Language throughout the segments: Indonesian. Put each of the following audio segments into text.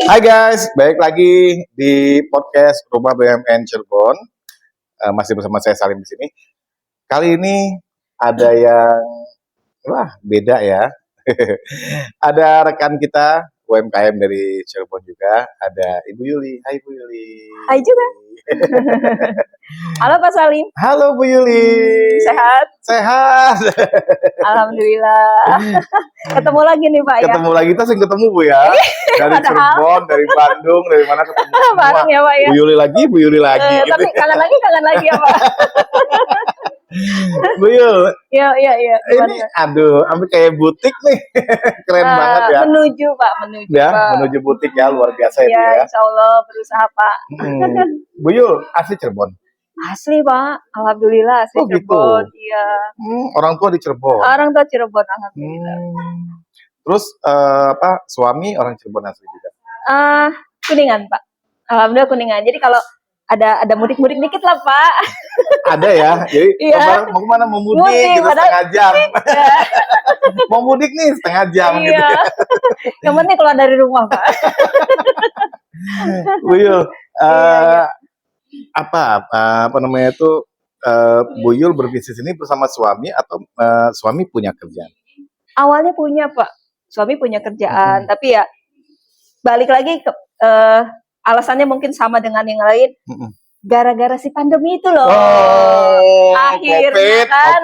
Hai guys, balik lagi di podcast Rumah BUMN Cirebon. Masih bersama saya Salim di sini. Kali ini ada yang beda ya. Ada rekan kita UMKM dari Cirebon juga, ada Ibu Yuli. Hai Bu Yuli. Hai juga. Halo Pak Salim. Halo Bu Yuli. Sehat? Sehat. Alhamdulillah. Ketemu lagi nih Pak ya. Ketemu lagi, kita sering ketemu Bu ya. Dari Cirebon, dari Bandung, dari mana ketemu semua. Bareng ya Pak ya. Bu Yuli lagi, Bu Yuli lagi. Gitu. Tapi kangen lagi ya Pak. Bu Yul. Iya. Ini aduh, hampir kayak butik nih. Keren banget ya. Menuju Pak, menuju. Ya, Pak. menuju butik ya, luar biasa itu ya. Insya Allah berusaha Pak. Bu Yul, asli Cirebon. Asli Pak, alhamdulillah asli Cirebon. Gitu. Iya. Orang tua di Cirebon. Orang tua Cirebon, alhamdulillah. Terus suami orang Cirebon asli juga. Kuningan Pak. Alhamdulillah Kuningan. Jadi kalau ada mudik-mudik dikit lah Pak. Ada ya, jadi mau kemana, mau mudik gitu setengah jam. Mau mudik nih setengah jam gitu ya. Yang penting keluar dari rumah Pak. Bu Yul, apa namanya itu, Bu Yul berbisnis ini bersama suami atau suami punya kerjaan? Awalnya punya Pak, suami punya kerjaan, tapi ya balik lagi ke alasannya mungkin sama dengan yang lain. Gara-gara si pandemi itu loh. Akhirnya COVID, kan,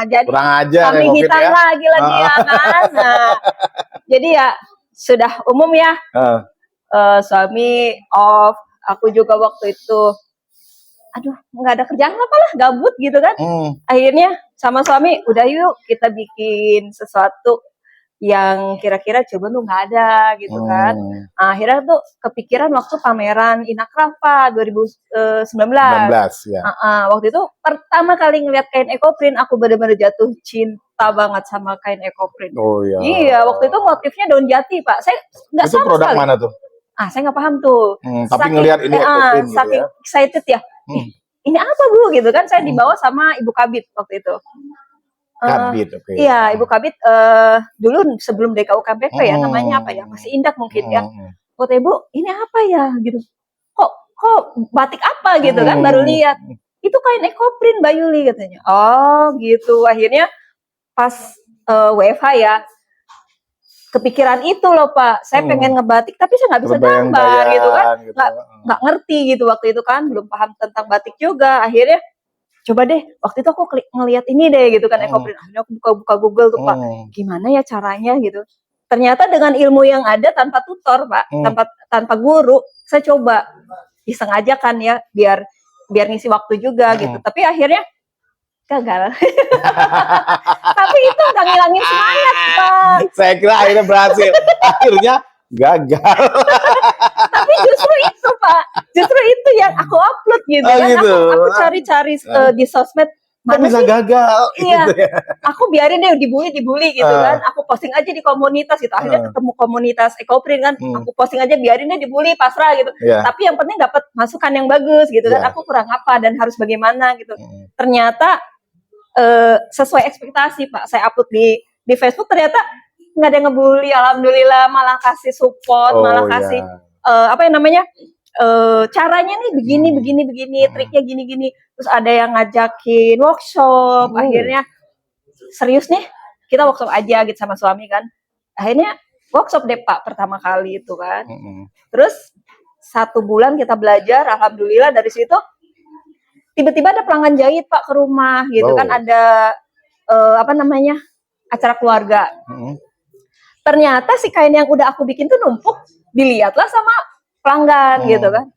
jadi kurang ajar kami ya, hitam ya. lagi ya kan. Nah, jadi ya sudah umum ya. Suami off, aku juga waktu itu, aduh nggak ada kerjaan apalah, gabut gitu kan. Akhirnya sama suami, udah yuk kita bikin sesuatu yang kira-kira coba tuh nggak ada gitu kan. Akhirnya tuh kepikiran waktu pameran Inakraf 2019 ya. Waktu itu pertama kali ngeliat kain ekoprint, aku benar-benar jatuh cinta banget sama kain ekoprint. Iya, waktu itu motifnya daun jati Pak. Saya nggak sama sekali. Itu produk mana tuh? Saya nggak paham tuh. Tapi ngelihat ini ekoprint gitu saking excited ya. Ini apa Bu gitu kan. Saya dibawa sama Ibu Kabit waktu itu. Kabit, oke. Iya, Ibu Kabit dulu sebelum DKUKMPP ya, namanya apa ya, masih Indak mungkin ya. Kata Ibu, ini apa ya gitu. Kok batik apa gitu kan, baru lihat. Itu kain ekoprint Mbak Yuli katanya. Oh gitu, akhirnya pas WFH ya, kepikiran itu loh Pak. Saya pengen ngebatik, tapi saya nggak bisa gambar gitu kan. Nggak ngerti gitu waktu itu kan, belum paham tentang batik juga. Akhirnya coba deh, waktu itu aku ngeliat ini deh gitu kan, ekoprint. Akhirnya aku buka Google tuh Pak, gimana ya caranya gitu. Ternyata dengan ilmu yang ada tanpa tutor Pak, tanpa guru, saya coba iseng aja kan ya, biar ngisi waktu juga gitu. Tapi akhirnya gagal. Tapi itu nggak ngilangin semangat Pak. Saya kira akhirnya berhasil. Akhirnya gagal. Tapi justru itu Pak, justru itu yang aku upload gitu kan. Gitu. Aku cari-cari di sosmed, mana bisa sih gagal. Iya, gitu ya. aku biarin deh dibully gitu kan. Aku posting aja di komunitas gitu. Akhirnya ketemu komunitas ekoprint kan. Aku posting aja, biarin deh dibully, pasrah gitu. Tapi yang penting dapat masukan yang bagus gitu kan. Aku kurang apa dan harus bagaimana gitu. Ternyata sesuai ekspektasi Pak. Saya upload di Facebook, ternyata nggak ada yang ngebully, alhamdulillah, malah kasih support, malah kasih caranya nih begini, triknya gini. Terus ada yang ngajakin workshop. Akhirnya serius nih, kita workshop aja gitu sama suami kan. Akhirnya workshop deh Pak pertama kali itu kan. Terus 1 bulan kita belajar, alhamdulillah dari situ tiba-tiba ada pelanggan jahit Pak ke rumah gitu kan. Ada acara keluarga. Ternyata si kain yang udah aku bikin tuh numpuk, dilihatlah sama pelanggan gitu kan.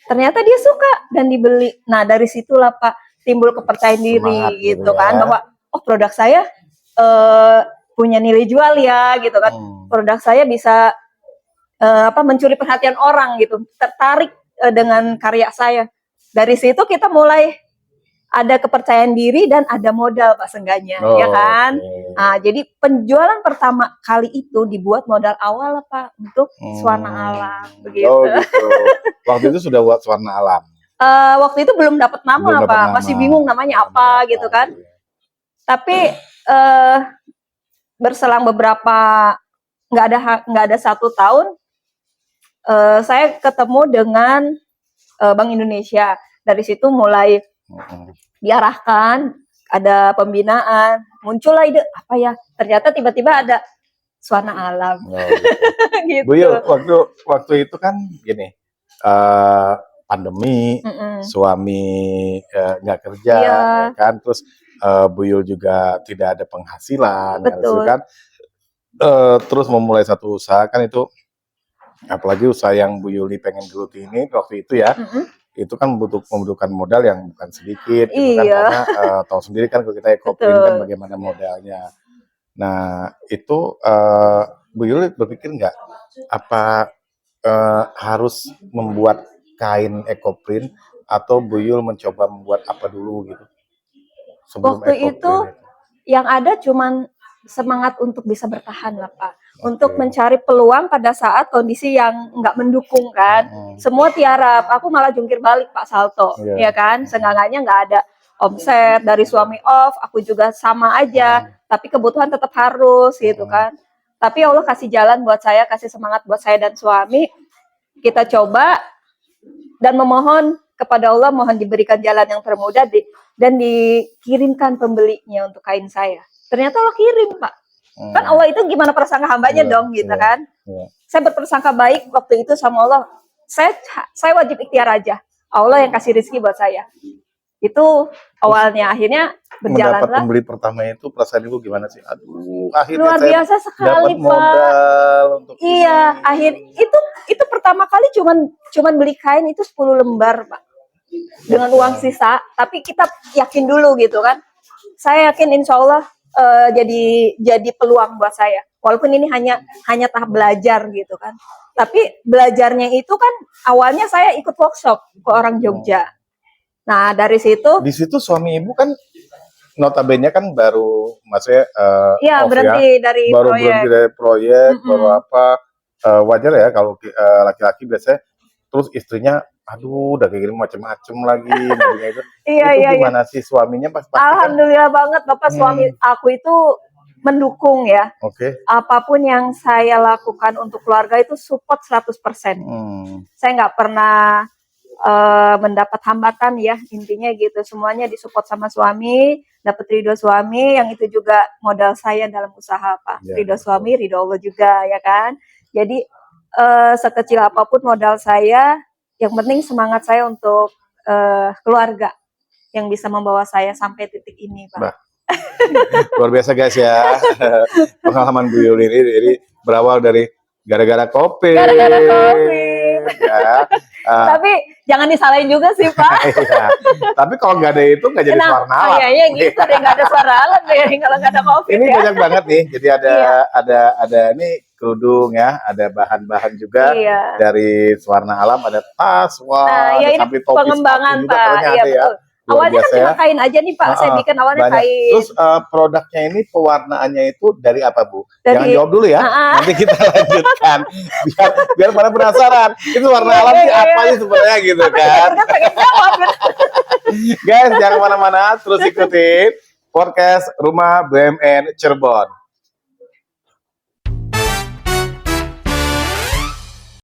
Ternyata dia suka dan dibeli. Nah dari situlah Pak timbul kepercayaan diri gitu kan, bahwa produk saya punya nilai jual ya gitu kan. Produk saya bisa mencuri perhatian orang gitu, tertarik dengan karya saya. Dari situ kita mulai ada kepercayaan diri dan ada modal Pak seenggaknya, ya kan? Nah, jadi penjualan pertama kali itu dibuat modal awal lah Pak untuk Swarna Alam, begitu. Gitu. Waktu itu sudah buat Swarna Alam. Waktu itu belum dapat nama Pak, masih bingung namanya apa gitu kan. Tapi berselang beberapa nggak ada 1 tahun, saya ketemu dengan Bank Indonesia. Dari situ mulai diarahkan, ada pembinaan, muncullah ide apa ya? Ternyata tiba-tiba ada Suara Alam. Oh, gitu. Gitu. Bu Yul, waktu itu kan gini, pandemi, suami nggak kerja, Iya. ya kan, terus Bu Yul juga tidak ada penghasilan, Betul. kan, terus memulai satu usaha kan itu, apalagi usaha yang Bu Yuli pengen geluti ini waktu itu ya, itu kan membutuhkan modal yang bukan sedikit, gitu kan, Iya. karena tahu sendiri kan kalau kita ekoprint kan Betul. bagaimana modalnya. Nah itu Bu Yuli berpikir nggak apa harus membuat kain ekoprint atau Bu Yul mencoba membuat apa dulu gitu sebelum Waktu itu ekoprint? yang ada cuman semangat untuk bisa bertahan lah Pak, untuk mencari peluang pada saat kondisi yang nggak mendukung kan, semua tiarap, aku malah jungkir balik Pak Salto, ya kan, seenggaknya nggak ada omset dari suami off, aku juga sama aja, tapi kebutuhan tetap harus gitu kan, tapi Allah kasih jalan buat saya, kasih semangat buat saya dan suami, kita coba dan memohon kepada Allah, mohon diberikan jalan yang termudah dan dikirimkan pembelinya untuk kain saya. Ternyata Allah kirim Pak. Kan Allah itu gimana prasangka hambanya dong gitu kan. Saya berprasangka baik waktu itu sama Allah. Saya wajib ikhtiar aja. Allah yang kasih rezeki buat saya. Itu awalnya, akhirnya berjalanlah. Mendapat pembeli pertama itu perasaan Ibu gimana sih? Aduh, akhirnya luar biasa sekali dapat modal Pak. untuk iya, akhir itu pertama kali cuman beli kain itu 10 lembar Pak. Dengan uang sisa, tapi kita yakin dulu gitu kan. Saya yakin insya Allah jadi peluang buat saya. Walaupun ini hanya tahap belajar gitu kan. Tapi belajarnya itu kan awalnya saya ikut workshop ke orang Jogja. Nah dari situ. Di situ suami Ibu kan notabene kan baru, maksudnya iya, berhenti dari baru proyek. berhenti dari proyek, baru apa, wajar ya kalau laki-laki biasanya, terus istrinya, aduh udah kayak gini macem-macem lagi, itu gimana sih suaminya pas Alhamdulillah banget Bapak suami aku itu mendukung ya. Apapun yang saya lakukan untuk keluarga itu support 100%. Saya nggak pernah mendapat hambatan ya, intinya gitu, semuanya disupport sama suami, dapat ridho suami, yang itu juga modal saya dalam usaha Pak. Ridho suami, ridho Allah juga ya kan. Jadi sekecil apapun modal saya, yang penting semangat saya untuk keluarga yang bisa membawa saya sampai titik ini Pak. Luar biasa guys ya. Pengalaman Bu Yuli ini jadi berawal dari gara-gara kopi. Gara-gara kopi. Ya. Tapi jangan disalahin juga sih Pak. Iya. Tapi kalau nggak ada itu nggak jadi Suara Alam. Iya gitu deh, nggak ada Suara Alam deh kalau nggak ada kopi. Ini banyak banget nih. Jadi ada ini kerudung ya, ada bahan-bahan juga dari Suara Alam, ada tas, ada ini pengembangan Pak. Iya betul. Awalnya kan cuma kain aja nih Pak, saya bikin awalnya kain. Terus produknya ini pewarnaannya itu dari apa Bu? Jangan jawab dulu ya, nanti kita lanjutkan. Biar pada penasaran, itu warna alam ini apa sih sebenarnya gitu kan. Guys, jangan kemana-mana, terus ikutin podcast Rumah BUMN Cirebon.